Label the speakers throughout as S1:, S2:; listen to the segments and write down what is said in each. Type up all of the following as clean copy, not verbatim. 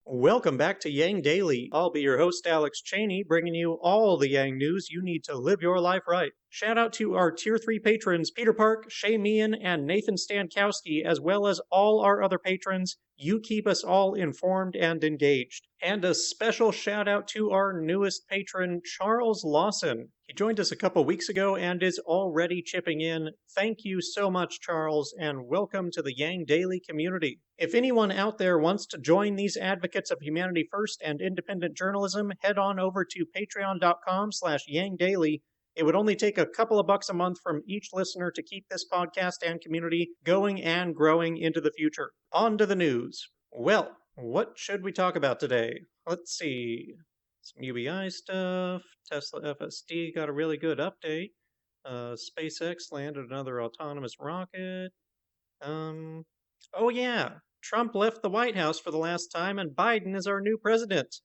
S1: Welcome back to Yang Daily. I'll be your host, Alex Cheney, bringing you all the Yang news you need to live your life right. Shout out to our Tier 3 patrons, Peter Park, Shay Meehan, and Nathan Stankowski, as well as all our other patrons. You keep us all informed and engaged. And a special shout out to our newest patron, Charles Lawson. He joined us a couple weeks ago and is already chipping in. Thank you so much, Charles, and welcome to the Yang Daily community. If anyone out there wants to join these advocates of humanity first and independent journalism, head on over to patreon.com/YangDaily. It would only take a couple of bucks a month from each listener to keep this podcast and community going and growing into the future. On to the news. Well, what should we talk about today? Let's see. Some UBI stuff. Tesla FSD got a really good update. SpaceX landed another autonomous rocket. Oh yeah, Trump left the White House for the last time and Biden is our new president.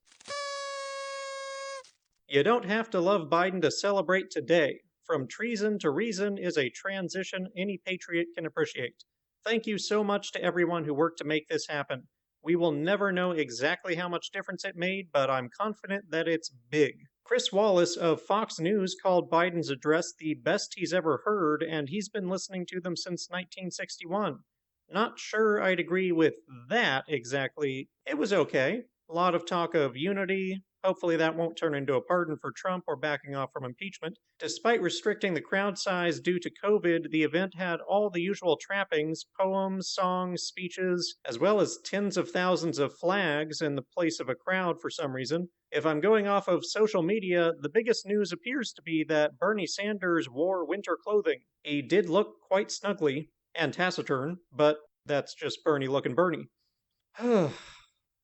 S1: You don't have to love Biden to celebrate today. From treason to reason is a transition any patriot can appreciate. Thank you so much to everyone who worked to make this happen. We will never know exactly how much difference it made, but I'm confident that it's big. Chris Wallace of Fox News called Biden's address the best he's ever heard, and he's been listening to them since 1961. Not sure I'd agree with that exactly. It was okay. A lot of talk of unity. Hopefully that won't turn into a pardon for Trump or backing off from impeachment. Despite restricting the crowd size due to COVID, the event had all the usual trappings, poems, songs, speeches, as well as tens of thousands of flags in the place of a crowd for some reason. If I'm going off of social media, the biggest news appears to be that Bernie Sanders wore winter clothing. He did look quite snuggly and taciturn, but that's just Bernie looking Bernie.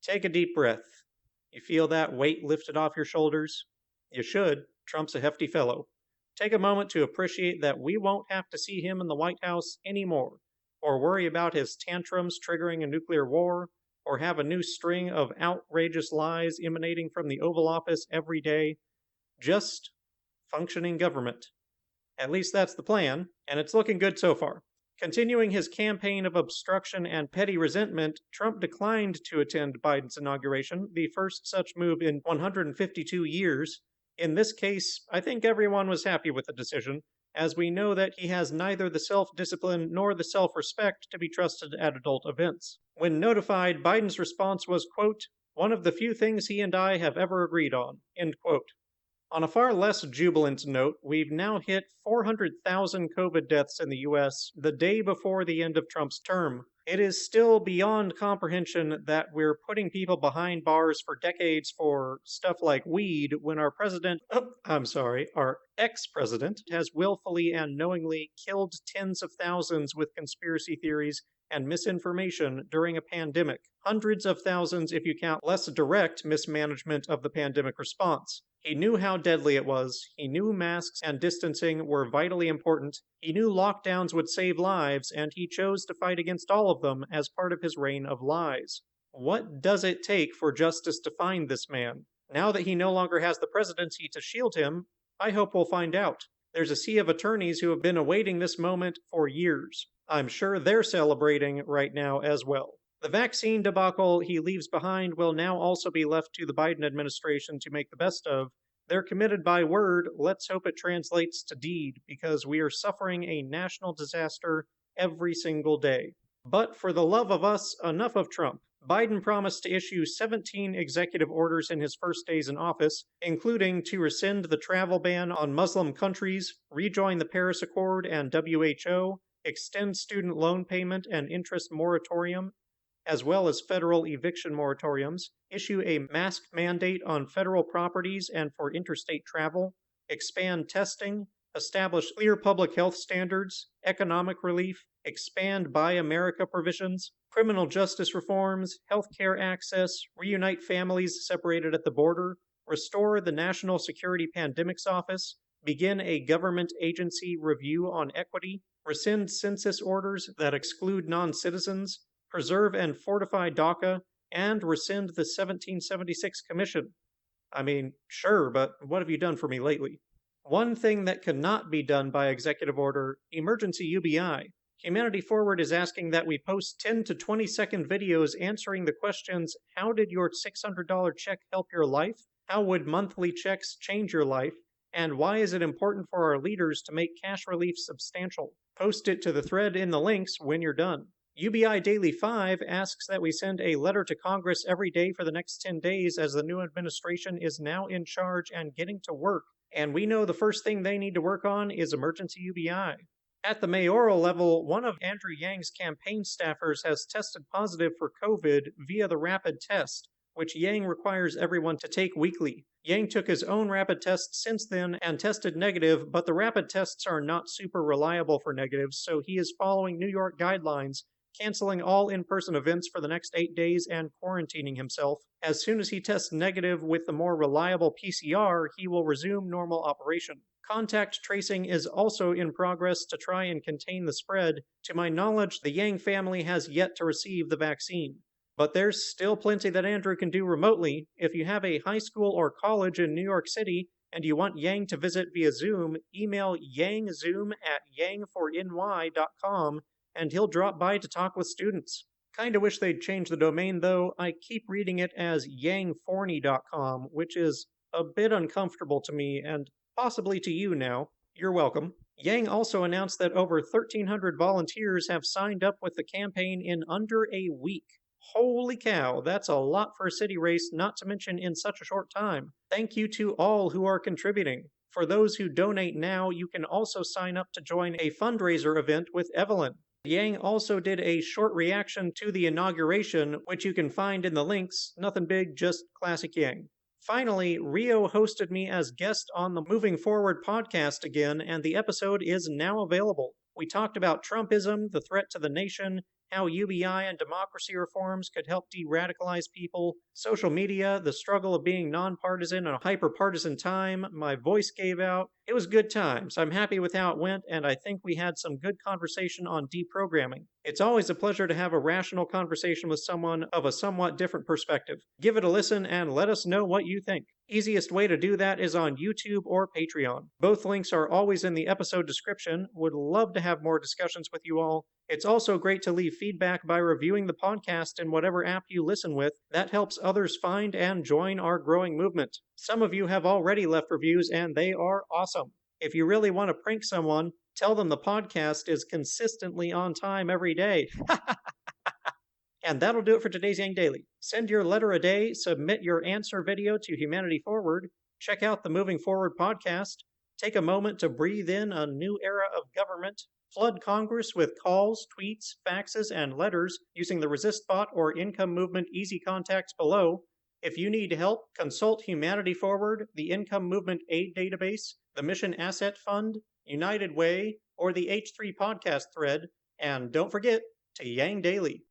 S1: Take a deep breath. You feel that weight lifted off your shoulders? You should. Trump's a hefty fellow. Take a moment to appreciate that we won't have to see him in the White House anymore, or worry about his tantrums triggering a nuclear war, or have a new string of outrageous lies emanating from the Oval Office every day. Just functioning government. At least that's the plan, and it's looking good so far. Continuing his campaign of obstruction and petty resentment, Trump declined to attend Biden's inauguration, the first such move in 152 years. In this case, I think everyone was happy with the decision, as we know that he has neither the self-discipline nor the self-respect to be trusted at adult events. When notified, Biden's response was, quote, "one of the few things he and I have ever agreed on," end quote. On a far less jubilant note, we've now hit 400,000 COVID deaths in the US the day before the end of Trump's term. It is still beyond comprehension that we're putting people behind bars for decades for stuff like weed when our our ex-president has willfully and knowingly killed tens of thousands with conspiracy theories and misinformation during a pandemic. Hundreds of thousands if you count less direct mismanagement of the pandemic response. He knew how deadly it was. He knew masks and distancing were vitally important. He knew lockdowns would save lives, and he chose to fight against all of them as part of his reign of lies. What does it take for justice to find this man? Now that he no longer has the presidency to shield him, I hope we'll find out. There's a sea of attorneys who have been awaiting this moment for years. I'm sure they're celebrating right now as well. The vaccine debacle he leaves behind will now also be left to the Biden administration to make the best of. They're committed by word. Let's hope it translates to deed, because we are suffering a national disaster every single day. But for the love of us, enough of Trump. Biden promised to issue 17 executive orders in his first days in office, including to rescind the travel ban on Muslim countries, rejoin the Paris Accord and WHO, extend student loan payment and interest moratorium, as well as federal eviction moratoriums, issue a mask mandate on federal properties and for interstate travel, expand testing, establish clear public health standards, economic relief, expand Buy America provisions, criminal justice reforms, healthcare access, reunite families separated at the border, restore the National Security Pandemics Office, begin a government agency review on equity, rescind census orders that exclude non-citizens, preserve and fortify DACA, and rescind the 1776 Commission. I mean, sure, but what have you done for me lately? One thing that cannot be done by executive order, emergency UBI. Humanity Forward is asking that we post 10 to 20-second videos answering the questions: how did your $600 check help your life? How would monthly checks change your life? And why is it important for our leaders to make cash relief substantial? Post it to the thread in the links when you're done. UBI Daily 5 asks that we send a letter to Congress every day for the next 10 days as the new administration is now in charge and getting to work. And we know the first thing they need to work on is emergency UBI. At the mayoral level, one of Andrew Yang's campaign staffers has tested positive for COVID via the rapid test, which Yang requires everyone to take weekly. Yang took his own rapid test since then and tested negative, but the rapid tests are not super reliable for negatives, so he is following New York guidelines, canceling all in-person events for the next 8 days and quarantining himself. As soon as he tests negative with the more reliable PCR, he will resume normal operation. Contact tracing is also in progress to try and contain the spread. To my knowledge, the Yang family has yet to receive the vaccine. But there's still plenty that Andrew can do remotely. If you have a high school or college in New York City and you want Yang to visit via Zoom, email yangzoom@yang4ny.com and he'll drop by to talk with students. Kinda wish they'd change the domain though. I keep reading it as yang4ny.com, which is a bit uncomfortable to me and possibly to you now. You're welcome. Yang also announced that over 1,300 volunteers have signed up with the campaign in under a week. Holy cow, that's a lot for a city race, not to mention in such a short time. Thank you to all who are contributing. For those who donate now, you can also sign up to join a fundraiser event with Evelyn. Yang also did a short reaction to the inauguration, which you can find in the links. Nothing big, just classic Yang. Finally, Rio hosted me as guest on the Moving Forward podcast again, and the episode is now available. We talked about Trumpism, the threat to the nation, how UBI and democracy reforms could help de-radicalize people, social media, the struggle of being nonpartisan in a hyper-partisan time. My voice gave out. It was good times. I'm happy with how it went, and I think we had some good conversation on deprogramming. It's always a pleasure to have a rational conversation with someone of a somewhat different perspective. Give it a listen and let us know what you think. Easiest way to do that is on YouTube or Patreon. Both links are always in the episode description. Would love to have more discussions with you all. It's also great to leave feedback by reviewing the podcast in whatever app you listen with. That helps others find and join our growing movement. Some of you have already left reviews and they are awesome. If you really want to prank someone, tell them the podcast is consistently on time every day. And that'll do it for today's Yang Daily. Send your letter a day, submit your answer video to Humanity Forward, check out the Moving Forward podcast, take a moment to breathe in a new era of government, flood Congress with calls, tweets, faxes, and letters using the Resist bot or Income Movement easy contacts below. If you need help, consult Humanity Forward, the Income Movement Aid Database, the Mission Asset Fund, United Way, or the H3 podcast thread, and don't forget to Yang Daily.